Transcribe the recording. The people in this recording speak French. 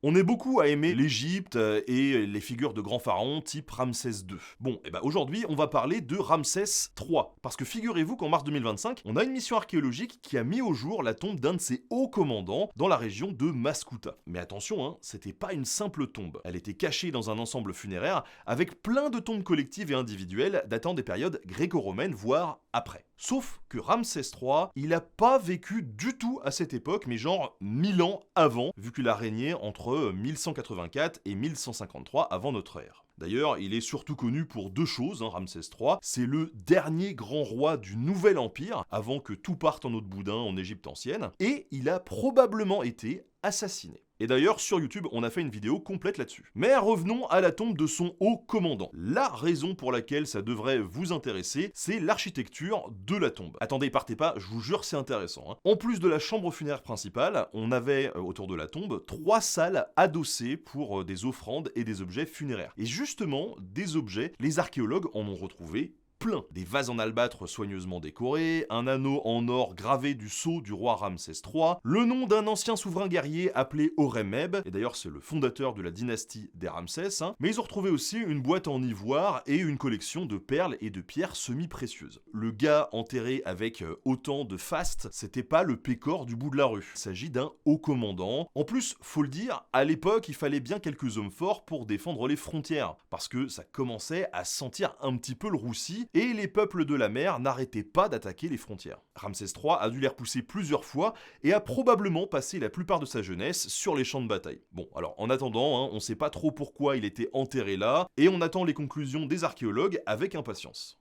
On est beaucoup à aimer l'Égypte et les figures de grands pharaons type Ramsès II. Bon, et ben aujourd'hui, on va parler de Ramsès III. Parce que figurez-vous qu'en mars 2025, on a une mission archéologique qui a mis au jour la tombe d'un de ses hauts commandants dans la région de Mascouta. Mais attention, c'était pas une simple tombe. Elle était cachée dans un ensemble funéraire avec plein de tombes collectives et individuelles datant des périodes gréco-romaines, voire après. Sauf que Ramsès III, il a pas vécu du tout à cette époque, mais genre 1000 ans avant, vu qu'il a régné entre 1184 et 1153 avant notre ère. D'ailleurs, il est surtout connu pour deux choses, Ramsès III, c'est le dernier grand roi du Nouvel Empire, avant que tout parte en eau de boudin en Égypte ancienne, et il a probablement été assassiné. Et d'ailleurs, sur YouTube, on a fait une vidéo complète là-dessus. Mais revenons à la tombe de son haut commandant. La raison pour laquelle ça devrait vous intéresser, c'est l'architecture de la tombe. Attendez, partez pas, je vous jure, c'est intéressant. En plus de la chambre funéraire principale, on avait autour de la tombe 3 salles adossées pour des offrandes et des objets funéraires. Et justement, des objets, les archéologues en ont retrouvé plein. Des vases en albâtre soigneusement décorés, un anneau en or gravé du sceau du roi Ramsès III, le nom d'un ancien souverain guerrier appelé Horemheb, et d'ailleurs c'est le fondateur de la dynastie des Ramsès, mais ils ont retrouvé aussi une boîte en ivoire et une collection de perles et de pierres semi-précieuses. Le gars enterré avec autant de faste, c'était pas le pécor du bout de la rue. Il s'agit d'un haut commandant. En plus, faut le dire, à l'époque, il fallait bien quelques hommes forts pour défendre les frontières, parce que ça commençait à sentir un petit peu le roussi, et les peuples de la mer n'arrêtaient pas d'attaquer les frontières. Ramsès III a dû les repousser plusieurs fois et a probablement passé la plupart de sa jeunesse sur les champs de bataille. Bon, alors en attendant, on sait pas trop pourquoi il était enterré là, et on attend les conclusions des archéologues avec impatience.